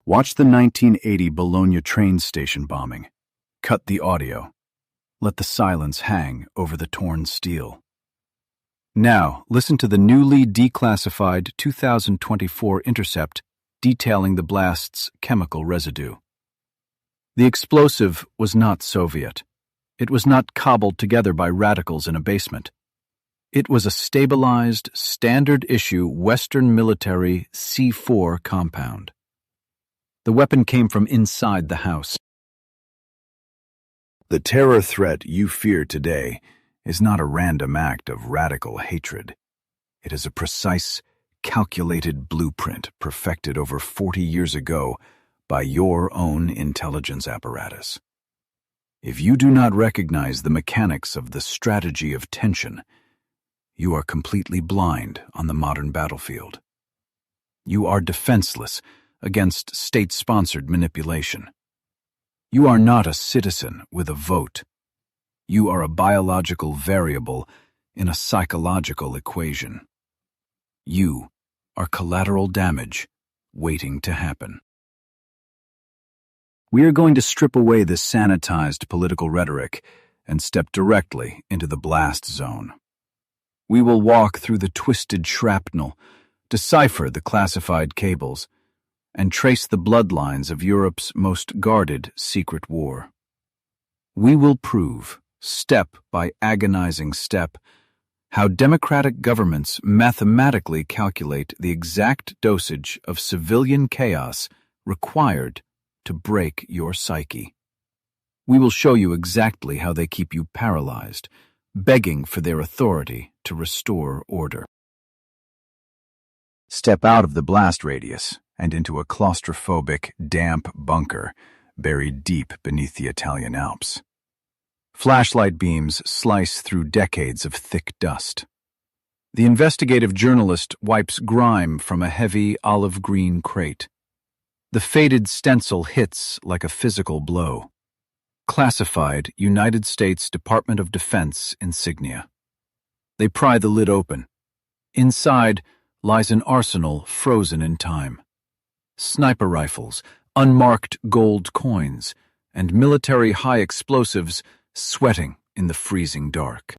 Watch the 1980 Bologna train station bombing. Cut the audio. Let the silence hang over the torn steel. Now, listen to the newly declassified 2024 intercept detailing the blast's chemical residue. The explosive was not Soviet. It was not cobbled together by radicals in a basement. It was a stabilized, standard-issue Western military C4 compound. The weapon came from inside the house. The terror threat you fear today is not a random act of radical hatred. It is a precise, calculated blueprint perfected over 40 years ago by your own intelligence apparatus. If you do not recognize the mechanics of the strategy of tension, you are completely blind on the modern battlefield. You are defenseless against state-sponsored manipulation. You are not a citizen with a vote. You are a biological variable in a psychological equation. You are collateral damage waiting to happen. We are going to strip away this sanitized political rhetoric and step directly into the blast zone. We will walk through the twisted shrapnel, decipher the classified cables, and trace the bloodlines of Europe's most guarded secret war. We will prove, step by agonizing step, how democratic governments mathematically calculate the exact dosage of civilian chaos required to break your psyche. We will show you exactly how they keep you paralyzed, begging for their authority to restore order. Step out of the blast radius and into a claustrophobic, damp bunker buried deep beneath the Italian Alps. Flashlight beams slice through decades of thick dust. The investigative journalist wipes grime from a heavy olive-green crate. The faded stencil hits like a physical blow. Classified United States Department of Defense insignia. They pry the lid open. Inside lies an arsenal frozen in time. Sniper rifles, unmarked gold coins, and military high explosives sweating in the freezing dark.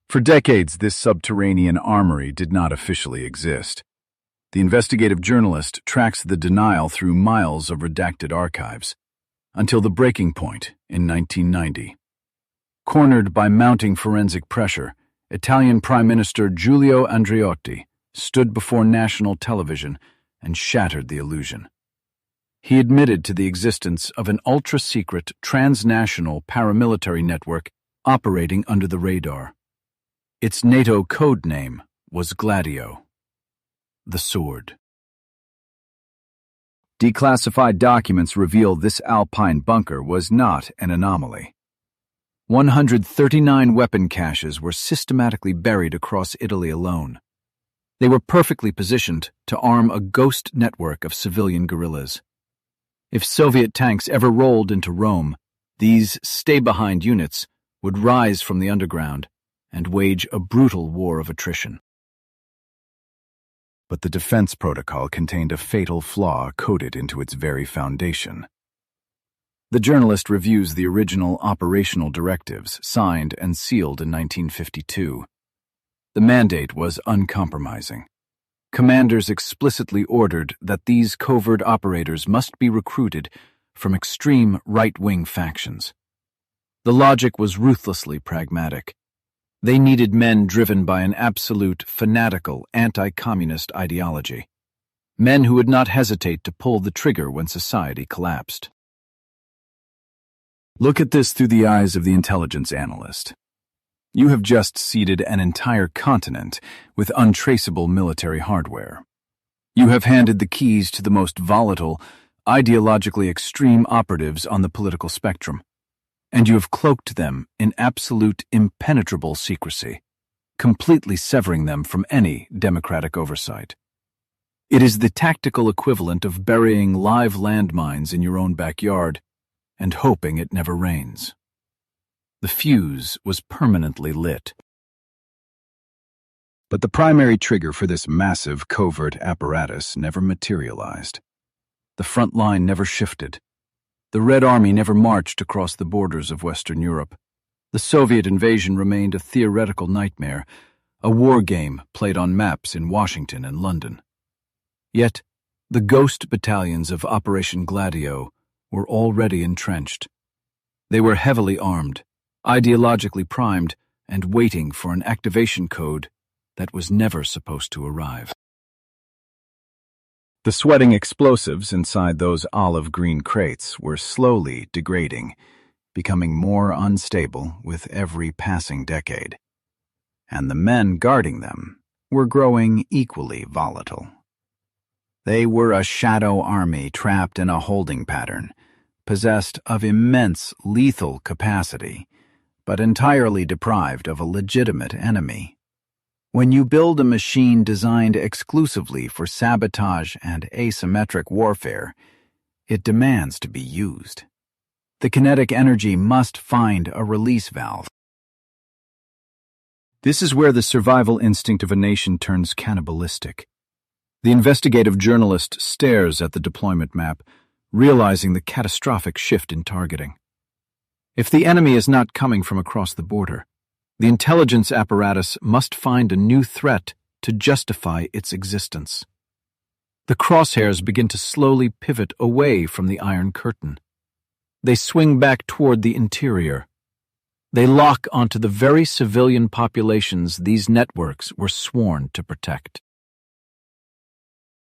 For decades, this subterranean armory did not officially exist. The investigative journalist tracks the denial through miles of redacted archives, until the breaking point in 1990. Cornered by mounting forensic pressure, Italian Prime Minister Giulio Andreotti stood before national television and shattered the illusion. He admitted to the existence of an ultra-secret transnational paramilitary network operating under the radar. Its NATO code name was Gladio, the sword. Declassified documents reveal this Alpine bunker was not an anomaly. 139 weapon caches were systematically buried across Italy alone. They were perfectly positioned to arm a ghost network of civilian guerrillas. If Soviet tanks ever rolled into Rome, these stay-behind units would rise from the underground and wage a brutal war of attrition. But the defense protocol contained a fatal flaw coded into its very foundation. The journalist reviews the original operational directives signed and sealed in 1952. The mandate was uncompromising. Commanders explicitly ordered that these covert operators must be recruited from extreme right-wing factions. The logic was ruthlessly pragmatic. They needed men driven by an absolute, fanatical, anti-communist ideology. Men who would not hesitate to pull the trigger when society collapsed. Look at this through the eyes of the intelligence analyst. You have just seeded an entire continent with untraceable military hardware. You have handed the keys to the most volatile, ideologically extreme operatives on the political spectrum, and you have cloaked them in absolute impenetrable secrecy, completely severing them from any democratic oversight. It is the tactical equivalent of burying live landmines in your own backyard and hoping it never rains. The fuse was permanently lit. But the primary trigger for this massive covert apparatus never materialized. The front line never shifted. The Red Army never marched across the borders of Western Europe. The Soviet invasion remained a theoretical nightmare, a war game played on maps in Washington and London. Yet, the ghost battalions of Operation Gladio were already entrenched. They were heavily armed, ideologically primed, and waiting for an activation code that was never supposed to arrive. The sweating explosives inside those olive-green crates were slowly degrading, becoming more unstable with every passing decade. And the men guarding them were growing equally volatile. They were a shadow army trapped in a holding pattern, possessed of immense lethal capacity, but entirely deprived of a legitimate enemy. When you build a machine designed exclusively for sabotage and asymmetric warfare, it demands to be used. The kinetic energy must find a release valve. This is where the survival instinct of a nation turns cannibalistic. The investigative journalist stares at the deployment map, realizing the catastrophic shift in targeting. If the enemy is not coming from across the border, the intelligence apparatus must find a new threat to justify its existence. The crosshairs begin to slowly pivot away from the Iron Curtain. They swing back toward the interior. They lock onto the very civilian populations these networks were sworn to protect.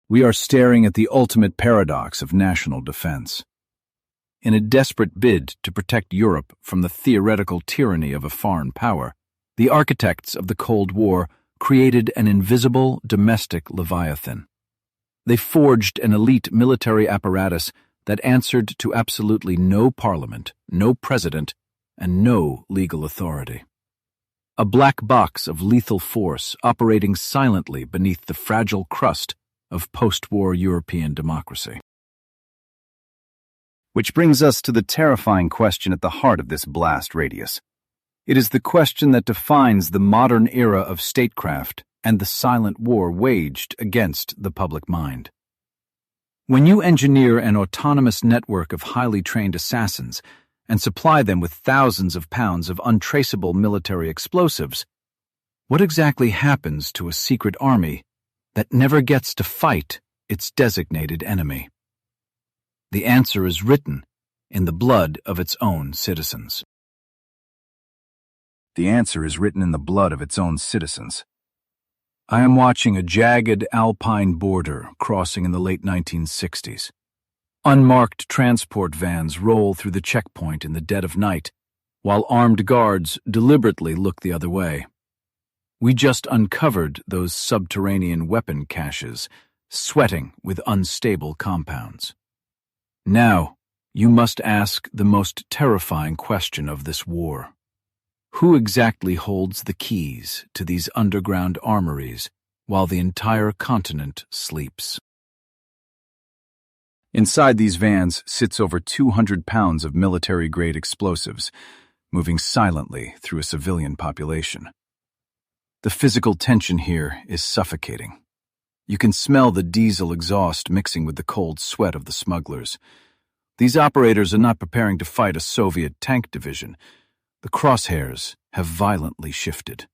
We are staring at the ultimate paradox of national defense. In a desperate bid to protect Europe from the theoretical tyranny of a foreign power, the architects of the Cold War created an invisible domestic leviathan. They forged an elite military apparatus that answered to absolutely no parliament, no president, and no legal authority. A black box of lethal force operating silently beneath the fragile crust of post-war European democracy. Which brings us to the terrifying question at the heart of this blast radius. It is the question that defines the modern era of statecraft and the silent war waged against the public mind. When you engineer an autonomous network of highly trained assassins and supply them with thousands of pounds of untraceable military explosives, what exactly happens to a secret army that never gets to fight its designated enemy? The answer is written in the blood of its own citizens. The answer is written in the blood of its own citizens. I am watching a jagged alpine border crossing in the late 1960s. Unmarked transport vans roll through the checkpoint in the dead of night, while armed guards deliberately look the other way. We just uncovered those subterranean weapon caches, sweating with unstable compounds. Now, you must ask the most terrifying question of this war. Who exactly holds the keys to these underground armories while the entire continent sleeps? Inside these vans sits over 200 pounds of military-grade explosives, moving silently through a civilian population. The physical tension here is suffocating. You can smell the diesel exhaust mixing with the cold sweat of the smugglers. These operators are not preparing to fight a Soviet tank division. The crosshairs have violently shifted.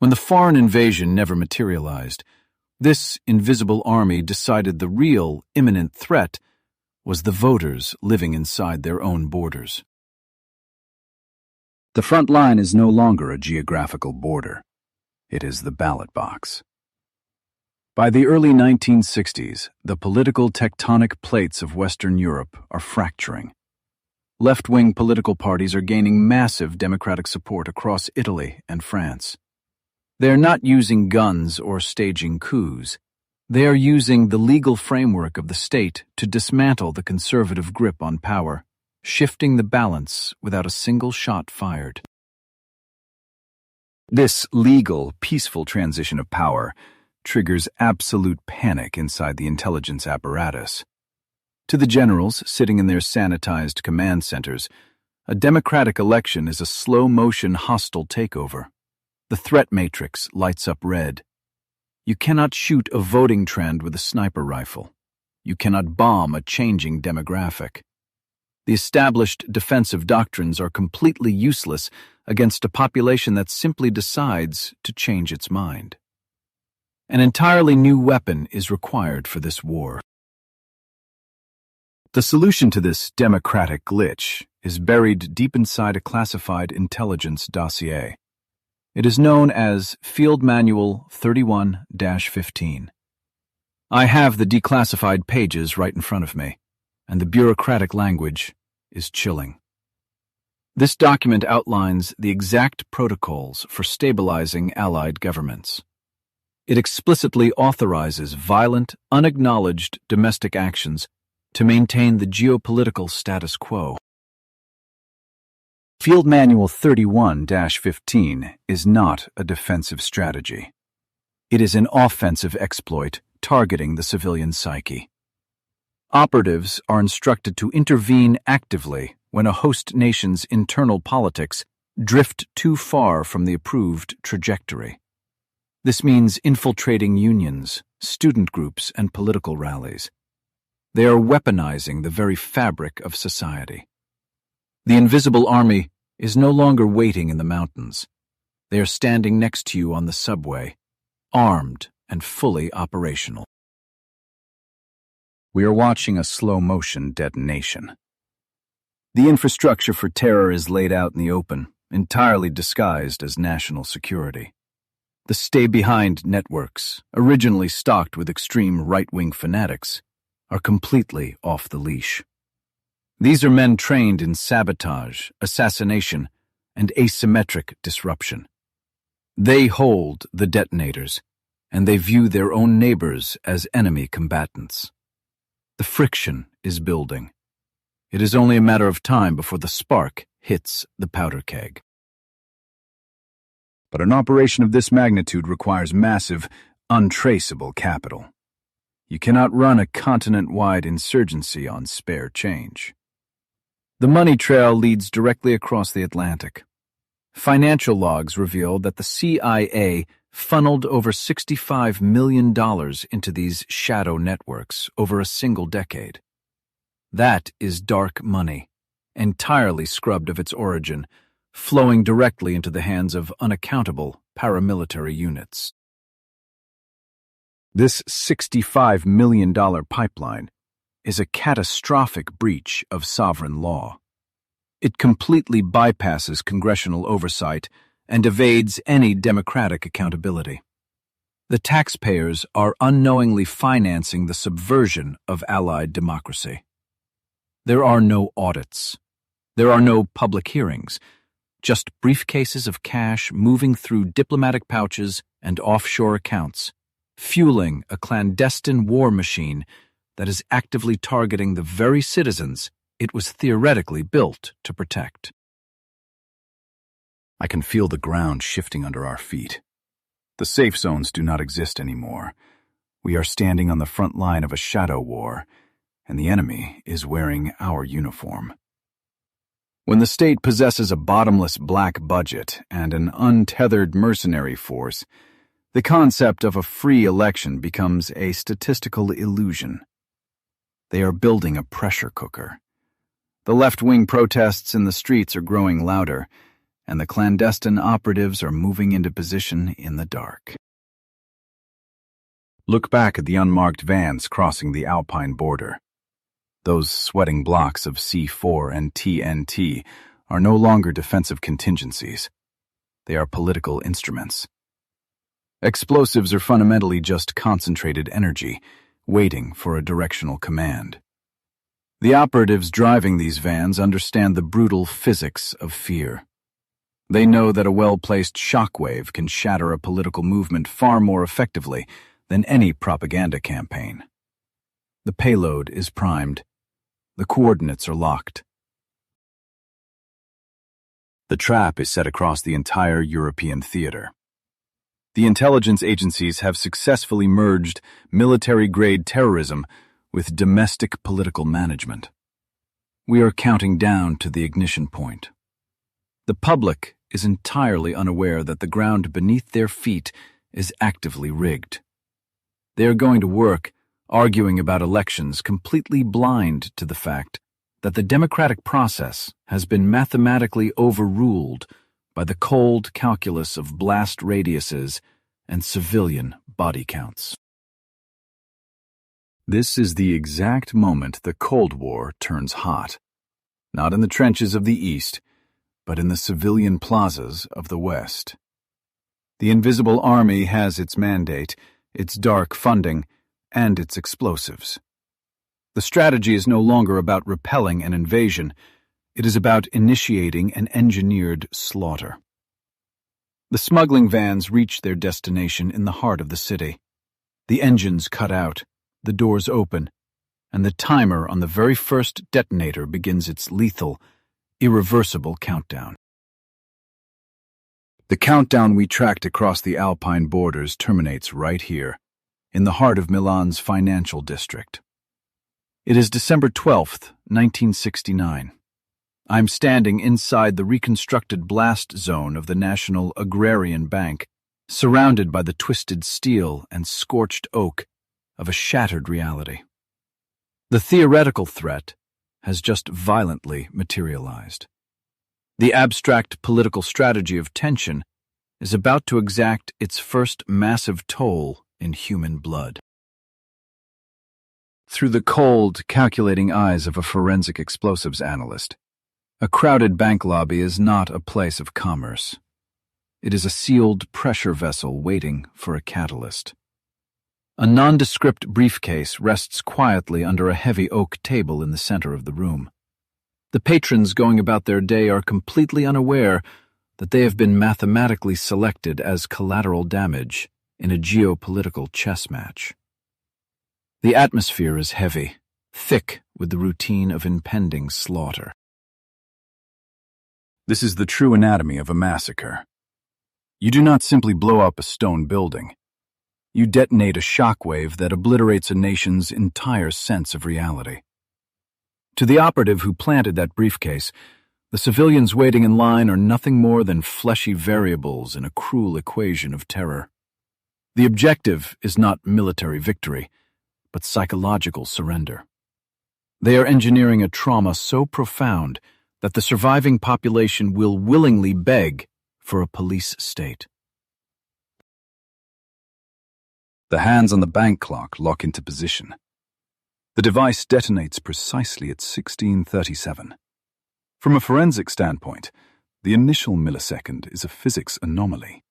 When the foreign invasion never materialized, this invisible army decided the real, imminent threat was the voters living inside their own borders. The front line is no longer a geographical border. It is the ballot box. By the early 1960s, the political tectonic plates of Western Europe are fracturing. Left-wing political parties are gaining massive democratic support across Italy and France. They are not using guns or staging coups. They are using the legal framework of the state to dismantle the conservative grip on power, shifting the balance without a single shot fired. This legal, peaceful transition of power triggers absolute panic inside the intelligence apparatus. To the generals sitting in their sanitized command centers, a democratic election is a slow-motion hostile takeover. The threat matrix lights up red. You cannot shoot a voting trend with a sniper rifle. You cannot bomb a changing demographic. The established defensive doctrines are completely useless against a population that simply decides to change its mind. An entirely new weapon is required for this war. The solution to this democratic glitch is buried deep inside a classified intelligence dossier. It is known as Field Manual 31-15. I have the declassified pages right in front of me, and the bureaucratic language is chilling. This document outlines the exact protocols for stabilizing allied governments. It explicitly authorizes violent, unacknowledged domestic actions to maintain the geopolitical status quo. Field Manual 31-15 is not a defensive strategy. It is an offensive exploit targeting the civilian psyche. Operatives are instructed to intervene actively when a host nation's internal politics drift too far from the approved trajectory. This means infiltrating unions, student groups, and political rallies. They are weaponizing the very fabric of society. The invisible army is no longer waiting in the mountains. They are standing next to you on the subway, armed and fully operational. We are watching a slow-motion detonation. The infrastructure for terror is laid out in the open, entirely disguised as national security. The stay-behind networks, originally stocked with extreme right-wing fanatics, are completely off the leash. These are men trained in sabotage, assassination, and asymmetric disruption. They hold the detonators, and they view their own neighbors as enemy combatants. The friction is building. It is only a matter of time before the spark hits the powder keg. But an operation of this magnitude requires massive, untraceable capital. You cannot run a continent-wide insurgency on spare change. The money trail leads directly across the Atlantic. Financial logs reveal that the CIA funneled over $65 million into these shadow networks over a single decade. That is dark money, entirely scrubbed of its origin, flowing directly into the hands of unaccountable paramilitary units. This $65 million pipeline is a catastrophic breach of sovereign law. It completely bypasses congressional oversight and evades any democratic accountability. The taxpayers are unknowingly financing the subversion of allied democracy. There are no audits. There are no public hearings, just briefcases of cash moving through diplomatic pouches and offshore accounts, fueling a clandestine war machine that is actively targeting the very citizens it was theoretically built to protect. I can feel the ground shifting under our feet. The safe zones do not exist anymore. We are standing on the front line of a shadow war, and the enemy is wearing our uniform. When the state possesses a bottomless black budget and an untethered mercenary force, the concept of a free election becomes a statistical illusion. They are building a pressure cooker. The left-wing protests in the streets are growing louder, and the clandestine operatives are moving into position in the dark. Look back at the unmarked vans crossing the Alpine border. Those sweating blocks of C4 and TNT are no longer defensive contingencies. They are political instruments. Explosives are fundamentally just concentrated energy, waiting for a directional command. The operatives driving these vans understand the brutal physics of fear. They know that a well-placed shockwave can shatter a political movement far more effectively than any propaganda campaign. The payload is primed. The coordinates are locked. The trap is set across the entire European theater. The intelligence agencies have successfully merged military-grade terrorism with domestic political management. We are counting down to the ignition point. The public is entirely unaware that the ground beneath their feet is actively rigged. They are going to work arguing about elections completely blind to the fact that the democratic process has been mathematically overruled by the cold calculus of blast radiuses and civilian body counts. This is the exact moment the Cold War turns hot, not in the trenches of the East, but in the civilian plazas of the West. The Invisible Army has its mandate, its dark funding, and its explosives. The strategy is no longer about repelling an invasion, it is about initiating an engineered slaughter. The smuggling vans reach their destination in the heart of the city. The engines cut out, the doors open, and the timer on the very first detonator begins its lethal, irreversible countdown. The countdown we tracked across the Alpine borders terminates right here, in the heart of Milan's financial district. It is December 12th, 1969. I'm standing inside the reconstructed blast zone of the National Agrarian Bank, surrounded by the twisted steel and scorched oak of a shattered reality. The theoretical threat has just violently materialized. The abstract political strategy of tension is about to exact its first massive toll in human blood. Through the cold, calculating eyes of a forensic explosives analyst, a crowded bank lobby is not a place of commerce. It is a sealed pressure vessel waiting for a catalyst. A nondescript briefcase rests quietly under a heavy oak table in the center of the room. The patrons going about their day are completely unaware that they have been mathematically selected as collateral damage in a geopolitical chess match. The atmosphere is heavy, thick with the routine of impending slaughter. This is the true anatomy of a massacre. You do not simply blow up a stone building. You detonate a shockwave that obliterates a nation's entire sense of reality. To the operative who planted that briefcase, the civilians waiting in line are nothing more than fleshy variables in a cruel equation of terror. The objective is not military victory, but psychological surrender. They are engineering a trauma so profound that the surviving population will willingly beg for a police state. The hands on the bank clock lock into position. The device detonates precisely at 16:37. From a forensic standpoint, the initial millisecond is a physics anomaly.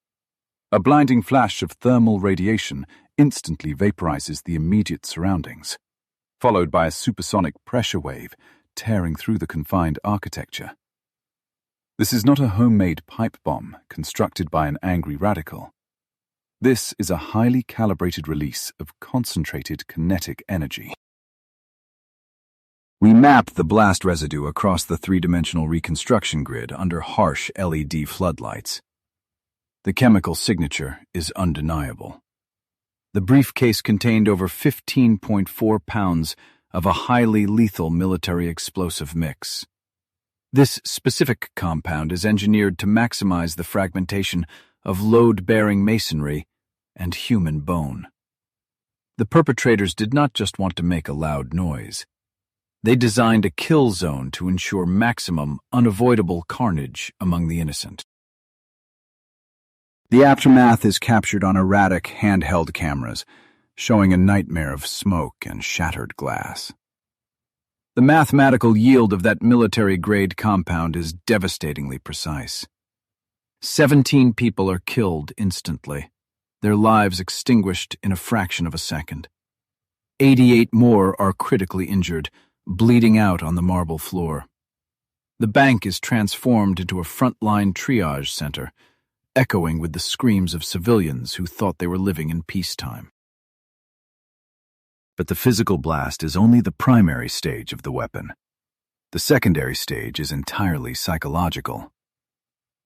A blinding flash of thermal radiation instantly vaporizes the immediate surroundings, followed by a supersonic pressure wave tearing through the confined architecture. This is not a homemade pipe bomb constructed by an angry radical. This is a highly calibrated release of concentrated kinetic energy. We map the blast residue across the three-dimensional reconstruction grid under harsh LED floodlights. The chemical signature is undeniable. The briefcase contained over 15.4 pounds of a highly lethal military explosive mix. This specific compound is engineered to maximize the fragmentation of load-bearing masonry and human bone. The perpetrators did not just want to make a loud noise. They designed a kill zone to ensure maximum, unavoidable carnage among the innocent. The aftermath is captured on erratic, handheld cameras, showing a nightmare of smoke and shattered glass. The mathematical yield of that military-grade compound is devastatingly precise. 17 people are killed instantly, their lives extinguished in a fraction of a second. 88 more are critically injured, bleeding out on the marble floor. The bank is transformed into a frontline triage center, echoing with the screams of civilians who thought they were living in peacetime. But the physical blast is only the primary stage of the weapon. The secondary stage is entirely psychological.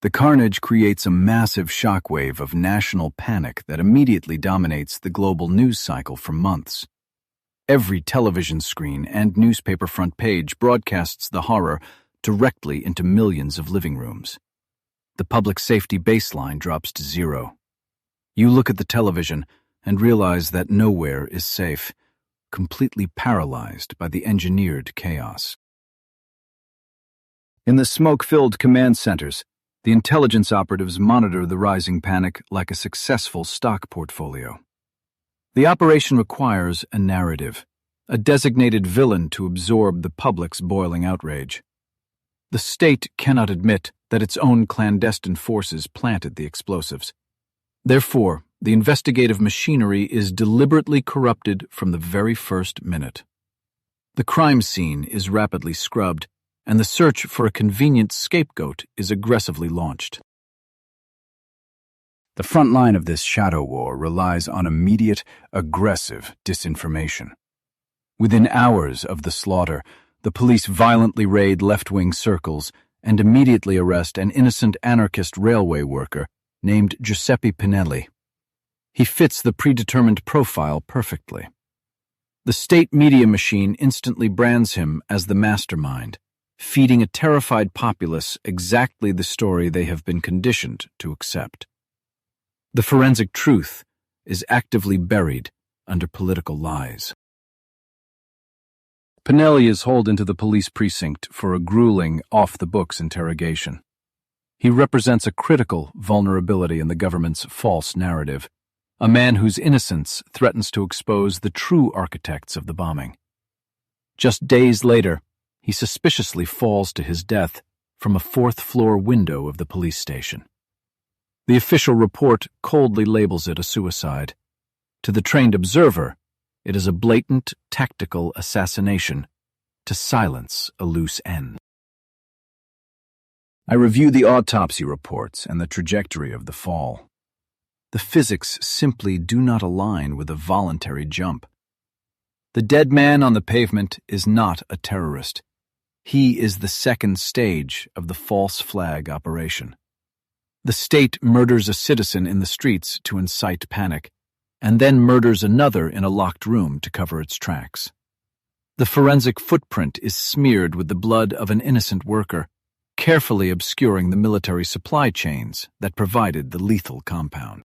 The carnage creates a massive shockwave of national panic that immediately dominates the global news cycle for months. Every television screen and newspaper front page broadcasts the horror directly into millions of living rooms. The public safety baseline drops to zero. You look at the television and realize that nowhere is safe, completely paralyzed by the engineered chaos. In the smoke-filled command centers, the intelligence operatives monitor the rising panic like a successful stock portfolio. The operation requires a narrative, a designated villain to absorb the public's boiling outrage. The state cannot admit that its own clandestine forces planted the explosives. Therefore, the investigative machinery is deliberately corrupted from the very first minute. The crime scene is rapidly scrubbed, and the search for a convenient scapegoat is aggressively launched. The front line of this shadow war relies on immediate, aggressive disinformation. Within hours of the slaughter, the police violently raid left-wing circles and immediately arrest an innocent anarchist railway worker named Giuseppe Pinelli. He fits the predetermined profile perfectly. The state media machine instantly brands him as the mastermind, feeding a terrified populace exactly the story they have been conditioned to accept. The forensic truth is actively buried under political lies. Pinelli is hauled into the police precinct for a grueling, off-the-books interrogation. He represents a critical vulnerability in the government's false narrative, a man whose innocence threatens to expose the true architects of the bombing. Just days later, he suspiciously falls to his death from a fourth-floor window of the police station. The official report coldly labels it a suicide. To the trained observer, it is a blatant, tactical assassination to silence a loose end. I review the autopsy reports and the trajectory of the fall. The physics simply do not align with a voluntary jump. The dead man on the pavement is not a terrorist. He is the second stage of the false flag operation. The state murders a citizen in the streets to incite panic, and then murders another in a locked room to cover its tracks. The forensic footprint is smeared with the blood of an innocent worker, carefully obscuring the military supply chains that provided the lethal compound.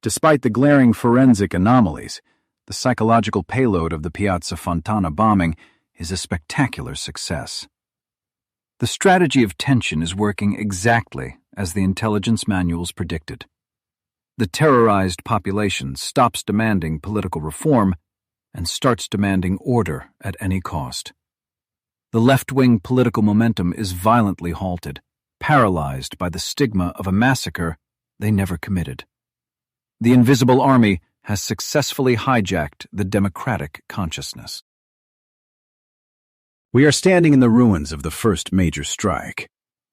Despite the glaring forensic anomalies, the psychological payload of the Piazza Fontana bombing is a spectacular success. The strategy of tension is working exactly as the intelligence manuals predicted. The terrorized population stops demanding political reform and starts demanding order at any cost. The left-wing political momentum is violently halted, paralyzed by the stigma of a massacre they never committed. The invisible army has successfully hijacked the democratic consciousness. We are standing in the ruins of the first major strike,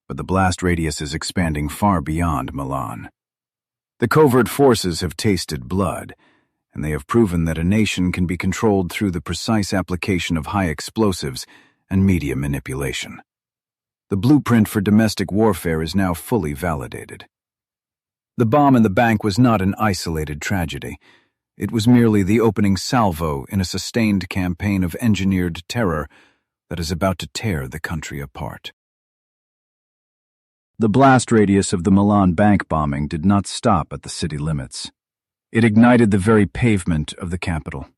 but the blast radius is expanding far beyond Milan. The covert forces have tasted blood, and they have proven that a nation can be controlled through the precise application of high explosives and media manipulation. The blueprint for domestic warfare is now fully validated. The bomb in the bank was not an isolated tragedy. It was merely the opening salvo in a sustained campaign of engineered terror that is about to tear the country apart. The blast radius of the Milan bank bombing did not stop at the city limits. It ignited the very pavement of the capital.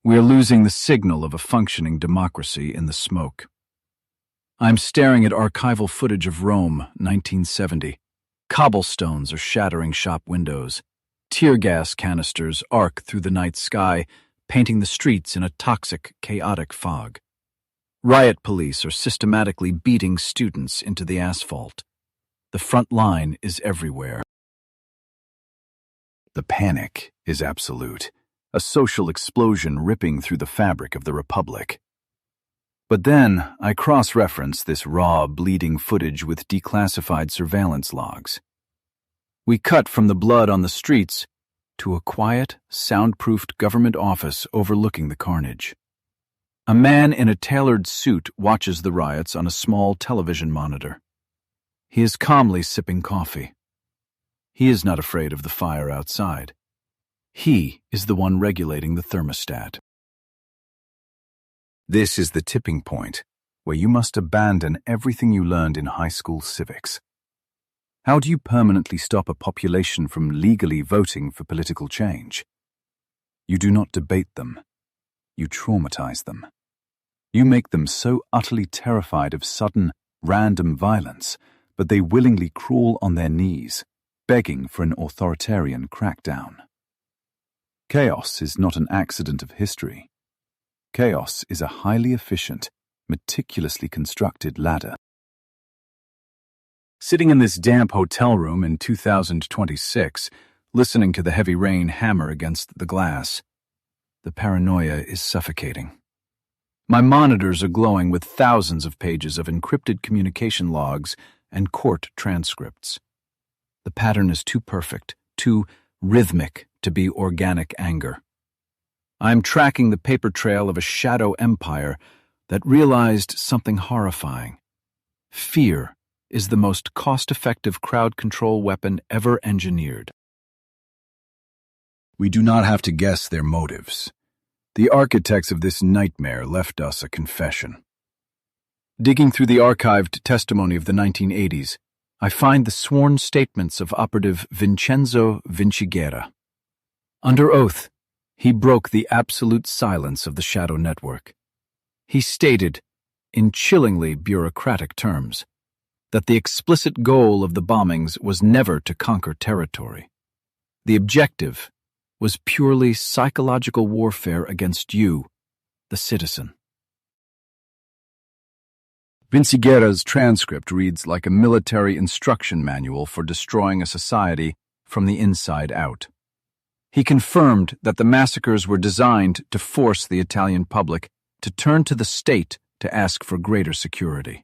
We are losing the signal of a functioning democracy in the smoke. I'm staring at archival footage of Rome, 1970. Cobblestones are shattering shop windows. Tear gas canisters arc through the night sky, painting the streets in a toxic, chaotic fog. Riot police are systematically beating students into the asphalt. The front line is everywhere. The panic is absolute, a social explosion ripping through the fabric of the Republic. But then I cross-reference this raw, bleeding footage with declassified surveillance logs. We cut from the blood on the streets to a quiet, soundproofed government office overlooking the carnage. A man in a tailored suit watches the riots on a small television monitor. He is calmly sipping coffee. He is not afraid of the fire outside. He is the one regulating the thermostat. This is the tipping point, where you must abandon everything you learned in high school civics. How do you permanently stop a population from legally voting for political change? You do not debate them. You traumatize them. You make them so utterly terrified of sudden, random violence, but they willingly crawl on their knees, begging for an authoritarian crackdown. Chaos is not an accident of history. Chaos is a highly efficient, meticulously constructed ladder. Sitting in this damp hotel room in 2026, listening to the heavy rain hammer against the glass, the paranoia is suffocating. My monitors are glowing with thousands of pages of encrypted communication logs and court transcripts. The pattern is too perfect, too rhythmic to be organic anger. I am tracking the paper trail of a shadow empire that realized something horrifying. Fear is the most cost-effective crowd control weapon ever engineered. We do not have to guess their motives. The architects of this nightmare left us a confession. Digging through the archived testimony of the 1980s, I find the sworn statements of operative Vincenzo Vinciguerra. Under oath, he broke the absolute silence of the shadow network. He stated, in chillingly bureaucratic terms, that the explicit goal of the bombings was never to conquer territory. The objective was purely psychological warfare against you, the citizen. Vinciguerra's transcript reads like a military instruction manual for destroying a society from the inside out. He confirmed that the massacres were designed to force the Italian public to turn to the state to ask for greater security.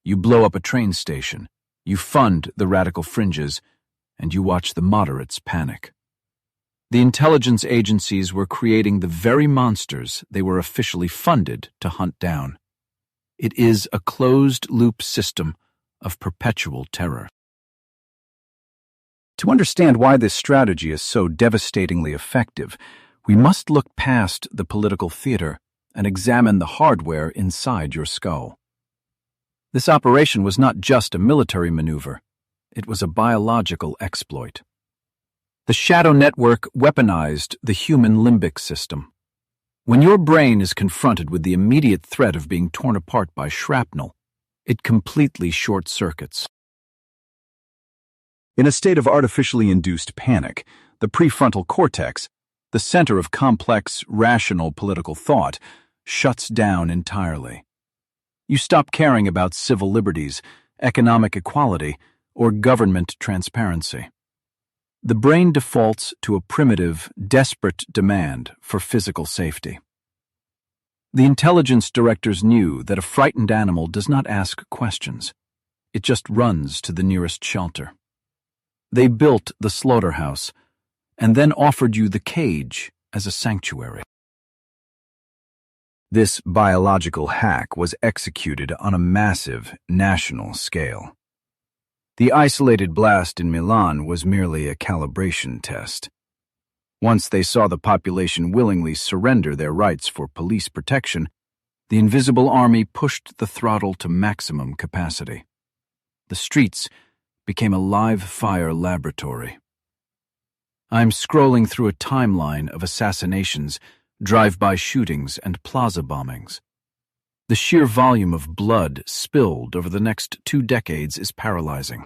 You blow up a train station, you fund the radical fringes, and you watch the moderates panic. The intelligence agencies were creating the very monsters they were officially funded to hunt down. It is a closed-loop system of perpetual terror. To understand why this strategy is so devastatingly effective, we must look past the political theater and examine the hardware inside your skull. This operation was not just a military maneuver, it was a biological exploit. The shadow network weaponized the human limbic system. When your brain is confronted with the immediate threat of being torn apart by shrapnel, it completely short-circuits. In a state of artificially induced panic, the prefrontal cortex, the center of complex, rational political thought, shuts down entirely. You stop caring about civil liberties, economic equality, or government transparency. The brain defaults to a primitive, desperate demand for physical safety. The intelligence directors knew that a frightened animal does not ask questions. It just runs to the nearest shelter. They built the slaughterhouse and then offered you the cage as a sanctuary. This biological hack was executed on a massive national scale. The isolated blast in Milan was merely a calibration test. Once they saw the population willingly surrender their rights for police protection, the invisible army pushed the throttle to maximum capacity. The streets became a live-fire laboratory. I'm scrolling through a timeline of assassinations, drive-by shootings, and plaza bombings. The sheer volume of blood spilled over the next 2 decades is paralyzing.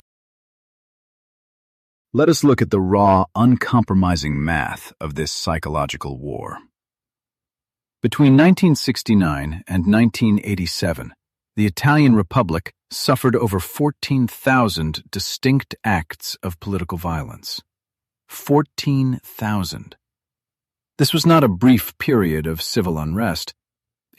Let us look at the raw, uncompromising math of this psychological war. Between 1969 and 1987, the Italian Republic suffered over 14,000 distinct acts of political violence. 14,000. This was not a brief period of civil unrest.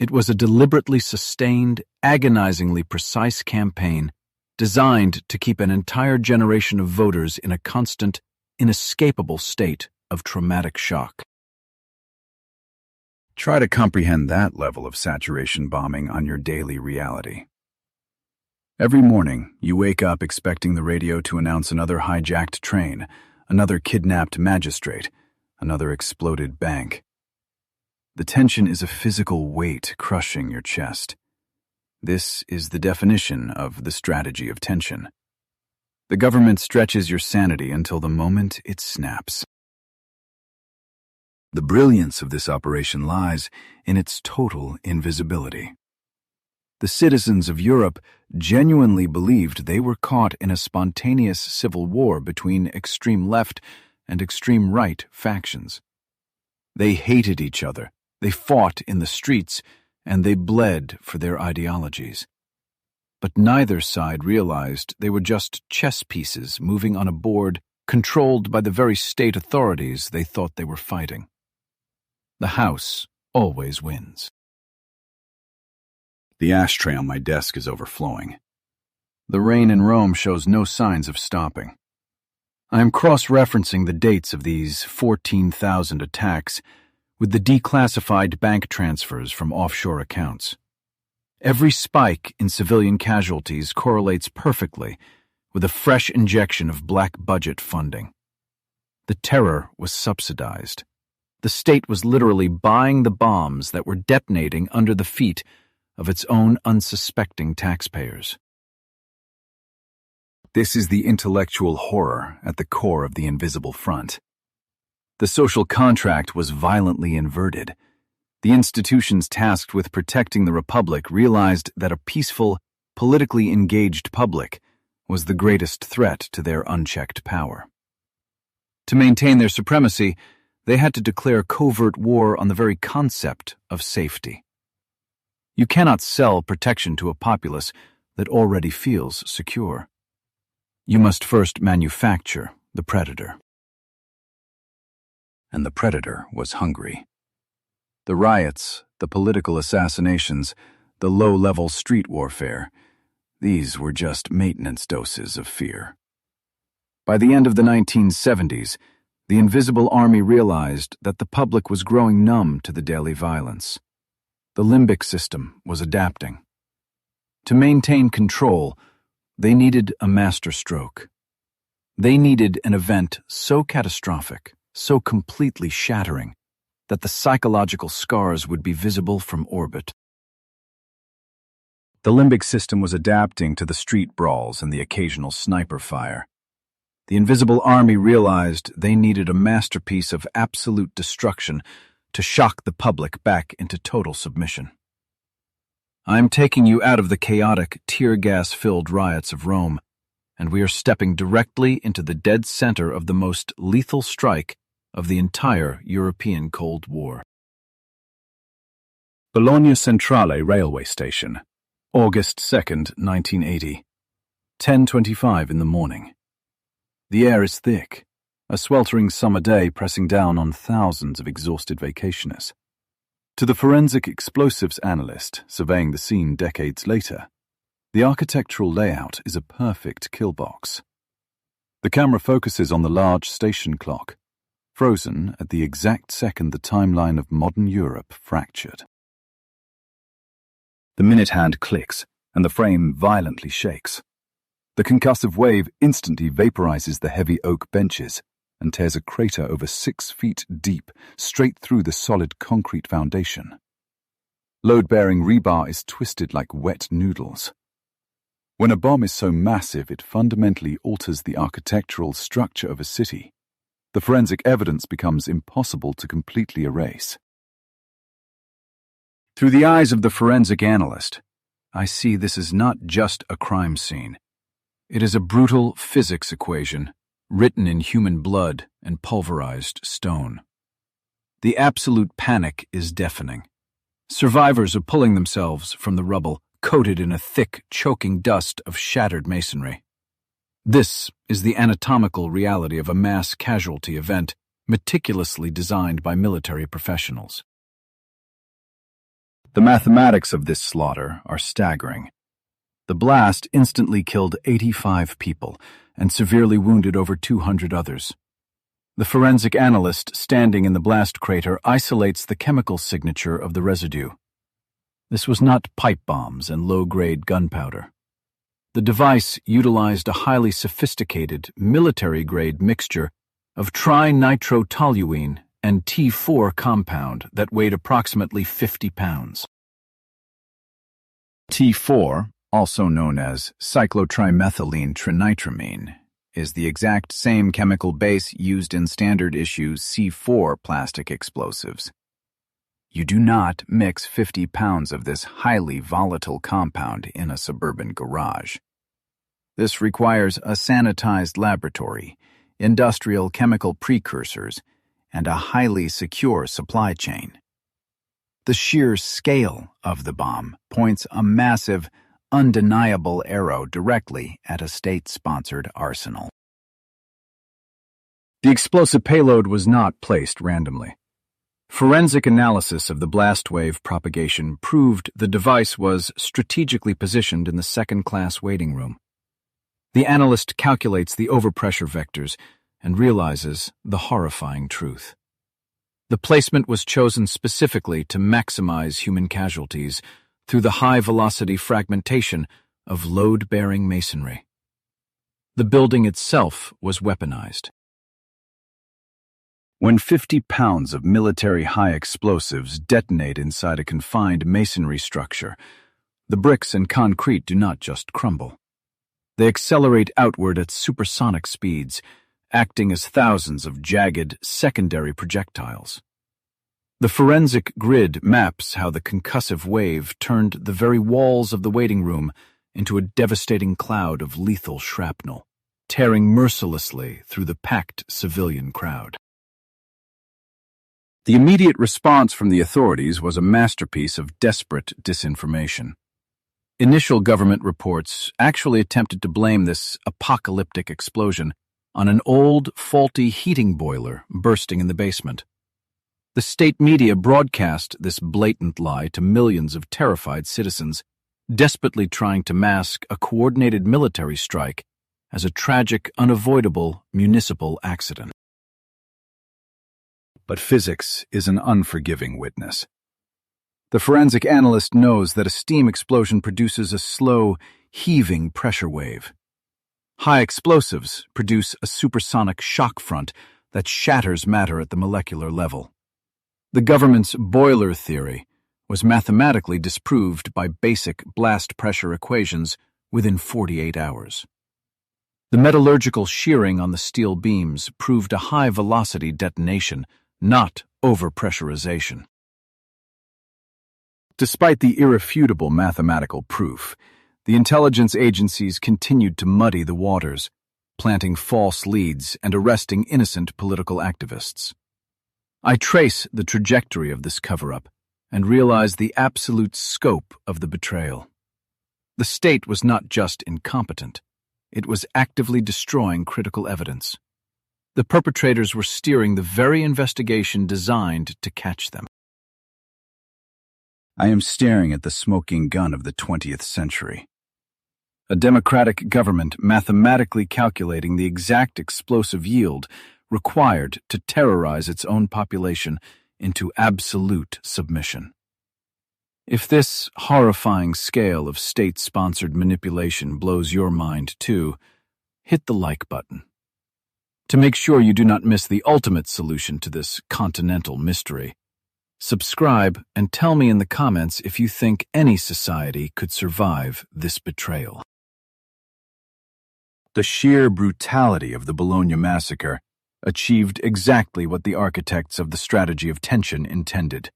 It was a deliberately sustained, agonizingly precise campaign designed to keep an entire generation of voters in a constant, inescapable state of traumatic shock. Try to comprehend that level of saturation bombing on your daily reality. Every morning, you wake up expecting the radio to announce another hijacked train, another kidnapped magistrate, another exploded bank. The tension is a physical weight crushing your chest. This is the definition of the strategy of tension. The government stretches your sanity until the moment it snaps. The brilliance of this operation lies in its total invisibility. The citizens of Europe genuinely believed they were caught in a spontaneous civil war between extreme left and extreme right factions. They hated each other, they fought in the streets, and they bled for their ideologies. But neither side realized they were just chess pieces moving on a board controlled by the very state authorities they thought they were fighting. The house always wins. The ashtray on my desk is overflowing. The rain in Rome shows no signs of stopping. I am cross-referencing the dates of these 14,000 attacks with the declassified bank transfers from offshore accounts. Every spike in civilian casualties correlates perfectly with a fresh injection of black budget funding. The terror was subsidized. The state was literally buying the bombs that were detonating under the feet of its own unsuspecting taxpayers. This is the intellectual horror at the core of the invisible front. The social contract was violently inverted. The institutions tasked with protecting the Republic realized that a peaceful, politically engaged public was the greatest threat to their unchecked power. To maintain their supremacy, they had to declare covert war on the very concept of safety. You cannot sell protection to a populace that already feels secure. You must first manufacture the predator. And the predator was hungry. The riots, the political assassinations, the low-level street warfare, these were just maintenance doses of fear. By the end of the 1970s, the Invisible Army realized that the public was growing numb to the daily violence. The limbic system was adapting. To maintain control, they needed a masterstroke. They needed an event so catastrophic, so completely shattering, that the psychological scars would be visible from orbit. The limbic system was adapting to the street brawls and the occasional sniper fire. The Invisible Army realized they needed a masterpiece of absolute destruction to shock the public back into total submission. I am taking you out of the chaotic, tear-gas-filled riots of Rome, and we are stepping directly into the dead center of the most lethal strike of the entire European Cold War. Bologna Centrale Railway Station, August 2nd, 1980, 10:25 in the morning. The air is thick, a sweltering summer day pressing down on thousands of exhausted vacationists. To the forensic explosives analyst surveying the scene decades later, the architectural layout is a perfect kill box. The camera focuses on the large station clock, frozen at the exact second the timeline of modern Europe fractured. The minute hand clicks, and the frame violently shakes. The concussive wave instantly vaporizes the heavy oak benches and tears a crater over 6 feet deep straight through the solid concrete foundation. Load-bearing rebar is twisted like wet noodles. When a bomb is so massive it fundamentally alters the architectural structure of a city, the forensic evidence becomes impossible to completely erase. Through the eyes of the forensic analyst, I see this is not just a crime scene. It is a brutal physics equation written in human blood and pulverized stone. The absolute panic is deafening. Survivors are pulling themselves from the rubble, coated in a thick, choking dust of shattered masonry. This is the anatomical reality of a mass casualty event meticulously designed by military professionals. The mathematics of this slaughter are staggering. The blast instantly killed 85 people and severely wounded over 200 others. The forensic analyst standing in the blast crater isolates the chemical signature of the residue. This was not pipe bombs and low-grade gunpowder. The device utilized a highly sophisticated, military-grade mixture of trinitrotoluene and T4 compound that weighed approximately 50 pounds. T4, also known as cyclotrimethylene trinitramine, is the exact same chemical base used in standard issue C4 plastic explosives. You do not mix 50 pounds of this highly volatile compound in a suburban garage. This requires a sanitized laboratory, industrial chemical precursors, and a highly secure supply chain. The sheer scale of the bomb points a massive, undeniable arrow directly at a state-sponsored arsenal. The explosive payload was not placed randomly. Forensic analysis of the blast wave propagation proved the device was strategically positioned in the second-class waiting room. The analyst calculates the overpressure vectors and realizes the horrifying truth. The placement was chosen specifically to maximize human casualties through the high-velocity fragmentation of load-bearing masonry. The building itself was weaponized. When 50 pounds of military high explosives detonate inside a confined masonry structure, the bricks and concrete do not just crumble. They accelerate outward at supersonic speeds, acting as thousands of jagged, secondary projectiles. The forensic grid maps how the concussive wave turned the very walls of the waiting room into a devastating cloud of lethal shrapnel, tearing mercilessly through the packed civilian crowd. The immediate response from the authorities was a masterpiece of desperate disinformation. Initial government reports actually attempted to blame this apocalyptic explosion on an old, faulty heating boiler bursting in the basement. The state media broadcast this blatant lie to millions of terrified citizens, desperately trying to mask a coordinated military strike as a tragic, unavoidable municipal accident. But physics is an unforgiving witness. The forensic analyst knows that a steam explosion produces a slow, heaving pressure wave. High explosives produce a supersonic shock front that shatters matter at the molecular level. The government's boiler theory was mathematically disproved by basic blast pressure equations within 48 hours. The metallurgical shearing on the steel beams proved a high-velocity detonation, not overpressurization. Despite the irrefutable mathematical proof, the intelligence agencies continued to muddy the waters, planting false leads and arresting innocent political activists. I trace the trajectory of this cover-up and realize the absolute scope of the betrayal. The state was not just incompetent, it was actively destroying critical evidence. The perpetrators were steering the very investigation designed to catch them. I am staring at the smoking gun of the 20th century. A democratic government mathematically calculating the exact explosive yield required to terrorize its own population into absolute submission. If this horrifying scale of state-sponsored manipulation blows your mind too, hit the like button. To make sure you do not miss the ultimate solution to this continental mystery, subscribe and tell me in the comments if you think any society could survive this betrayal. The sheer brutality of the Bologna massacre achieved exactly what the architects of the strategy of tension intended.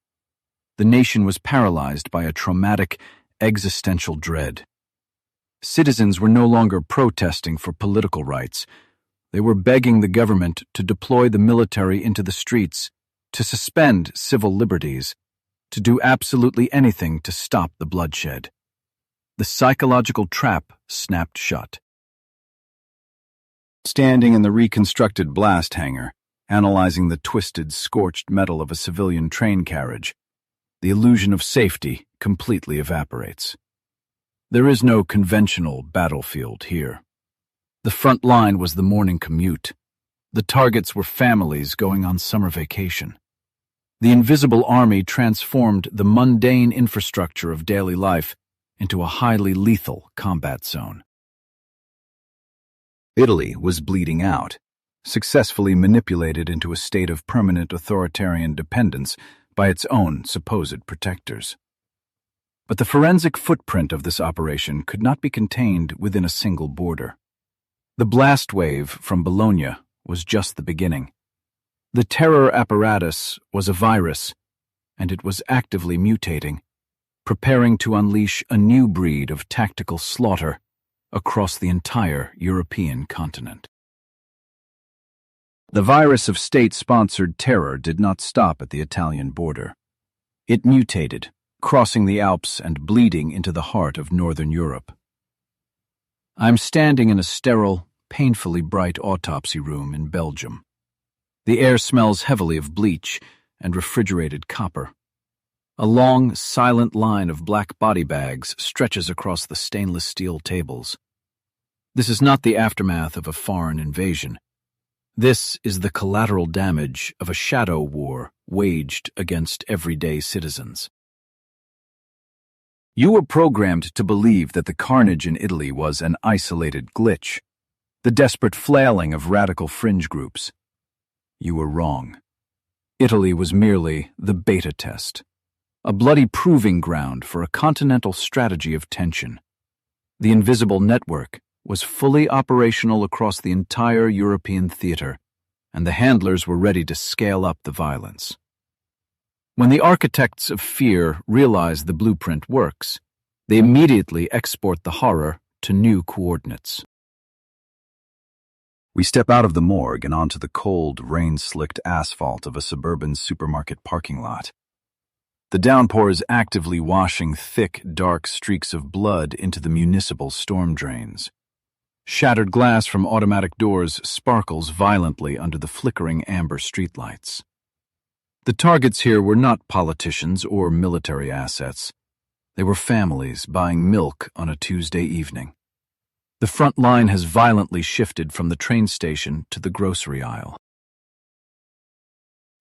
The nation was paralyzed by a traumatic, existential dread. Citizens were no longer protesting for political rights. They were begging the government to deploy the military into the streets, to suspend civil liberties, to do absolutely anything to stop the bloodshed. The psychological trap snapped shut. Standing in the reconstructed blast hangar, analyzing the twisted, scorched metal of a civilian train carriage, the illusion of safety completely evaporates. There is no conventional battlefield here. The front line was the morning commute. The targets were families going on summer vacation. The invisible army transformed the mundane infrastructure of daily life into a highly lethal combat zone. Italy was bleeding out, successfully manipulated into a state of permanent authoritarian dependence by its own supposed protectors. But the forensic footprint of this operation could not be contained within a single border. The blast wave from Bologna was just the beginning. The terror apparatus was a virus, and it was actively mutating, preparing to unleash a new breed of tactical slaughter across the entire European continent. The virus of state-sponsored terror did not stop at the Italian border. It mutated, crossing the Alps and bleeding into the heart of northern Europe. I'm standing in a sterile, painfully bright autopsy room in Belgium. The air smells heavily of bleach and refrigerated copper. A long, silent line of black body bags stretches across the stainless steel tables. This is not the aftermath of a foreign invasion. This is the collateral damage of a shadow war waged against everyday citizens. You were programmed to believe that the carnage in Italy was an isolated glitch, the desperate flailing of radical fringe groups. You were wrong. Italy was merely the beta test, a bloody proving ground for a continental strategy of tension. The invisible network was fully operational across the entire European theater, and the handlers were ready to scale up the violence. When the architects of fear realize the blueprint works, they immediately export the horror to new coordinates. We step out of the morgue and onto the cold, rain-slicked asphalt of a suburban supermarket parking lot. The downpour is actively washing thick, dark streaks of blood into the municipal storm drains. Shattered glass from automatic doors sparkles violently under the flickering amber streetlights. The targets here were not politicians or military assets. They were families buying milk on a Tuesday evening. The front line has violently shifted from the train station to the grocery aisle.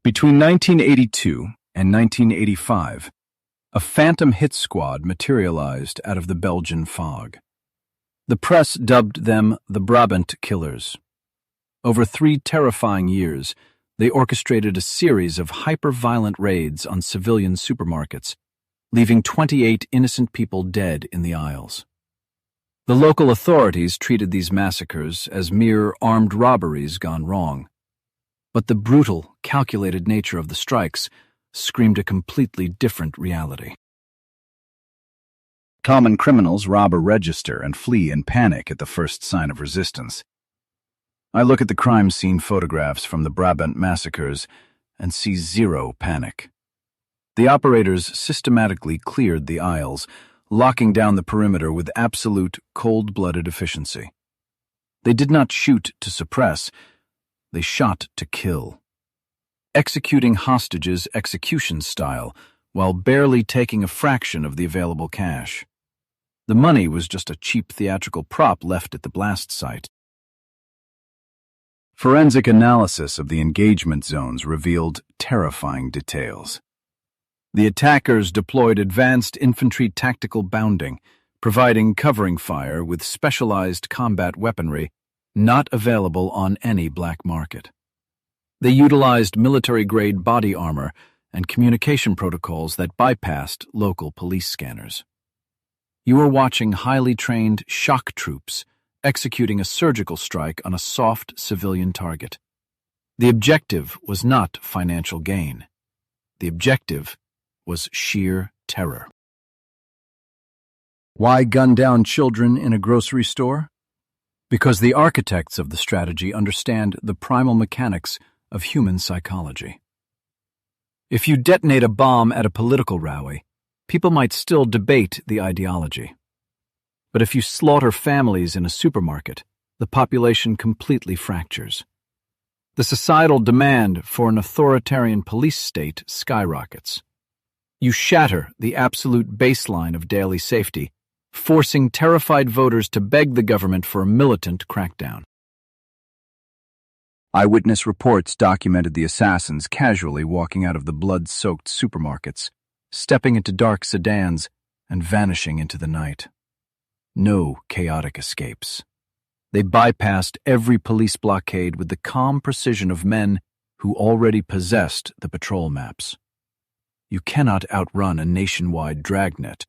Between 1982 and 1985, a phantom hit squad materialized out of the Belgian fog. The press dubbed them the Brabant Killers. Over 3 terrifying years, they orchestrated a series of hyper-violent raids on civilian supermarkets, leaving 28 innocent people dead in the aisles. The local authorities treated these massacres as mere armed robberies gone wrong. But the brutal, calculated nature of the strikes screamed a completely different reality. Common criminals rob a register and flee in panic at the first sign of resistance. I look at the crime scene photographs from the Brabant massacres and see zero panic. The operators systematically cleared the aisles, locking down the perimeter with absolute, cold-blooded efficiency. They did not shoot to suppress, they shot to kill. Executing hostages execution style, while barely taking a fraction of the available cash. The money was just a cheap theatrical prop left at the blast site. Forensic analysis of the engagement zones revealed terrifying details. The attackers deployed advanced infantry tactical bounding, providing covering fire with specialized combat weaponry not available on any black market. They utilized military-grade body armor and communication protocols that bypassed local police scanners. You were watching highly trained shock troops executing a surgical strike on a soft civilian target. The objective was not financial gain. The objective was sheer terror. Why gun down children in a grocery store? Because the architects of the strategy understand the primal mechanics of human psychology. If you detonate a bomb at a political rally, people might still debate the ideology. But if you slaughter families in a supermarket, the population completely fractures. The societal demand for an authoritarian police state skyrockets. You shatter the absolute baseline of daily safety, forcing terrified voters to beg the government for a militant crackdown. Eyewitness reports documented the assassins casually walking out of the blood-soaked supermarkets, stepping into dark sedans, and vanishing into the night. No chaotic escapes. They bypassed every police blockade with the calm precision of men who already possessed the patrol maps. You cannot outrun a nationwide dragnet,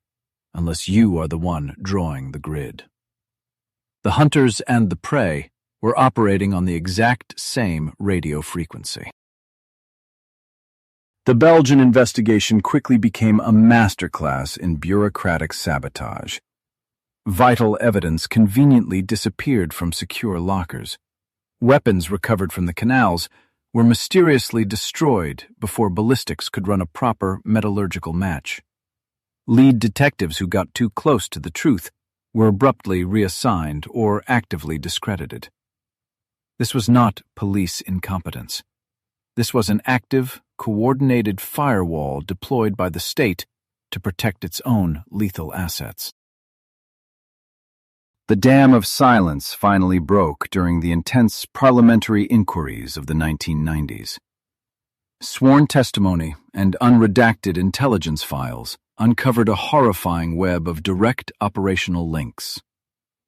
unless you are the one drawing the grid. The hunters and the prey were operating on the exact same radio frequency. The Belgian investigation quickly became a masterclass in bureaucratic sabotage. Vital evidence conveniently disappeared from secure lockers. Weapons recovered from the canals were mysteriously destroyed before ballistics could run a proper metallurgical match. Lead detectives who got too close to the truth were abruptly reassigned or actively discredited. This was not police incompetence. This was an active, coordinated firewall deployed by the state to protect its own lethal assets. The dam of silence finally broke during the intense parliamentary inquiries of the 1990s. Sworn testimony and unredacted intelligence files uncovered a horrifying web of direct operational links.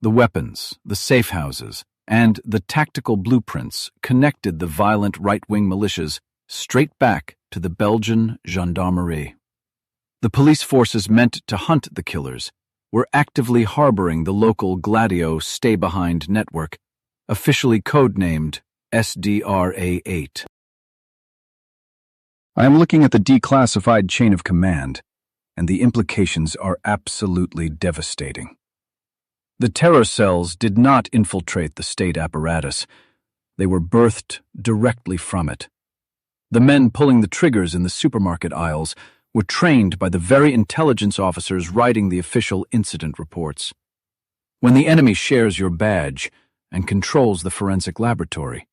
The weapons, the safe houses, and the tactical blueprints connected the violent right-wing militias straight back to the Belgian gendarmerie. The police forces meant to hunt the killers were actively harboring the local Gladio stay-behind network, officially codenamed SDRA-8. I am looking at the declassified chain of command, and the implications are absolutely devastating. The terror cells did not infiltrate the state apparatus. They were birthed directly from it. The men pulling the triggers in the supermarket aisles were trained by the very intelligence officers writing the official incident reports. When the enemy shares your badge and controls the forensic laboratory,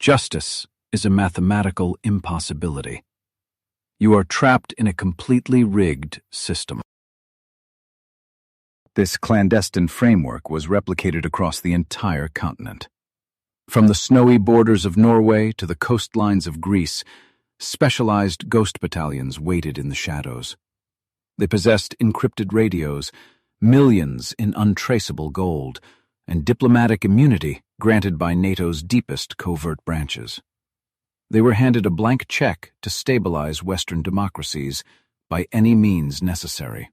justice is a mathematical impossibility. You are trapped in a completely rigged system. This clandestine framework was replicated across the entire continent. From the snowy borders of Norway to the coastlines of Greece, specialized ghost battalions waited in the shadows. They possessed encrypted radios, millions in untraceable gold, and diplomatic immunity granted by NATO's deepest covert branches. They were handed a blank check to stabilize Western democracies by any means necessary.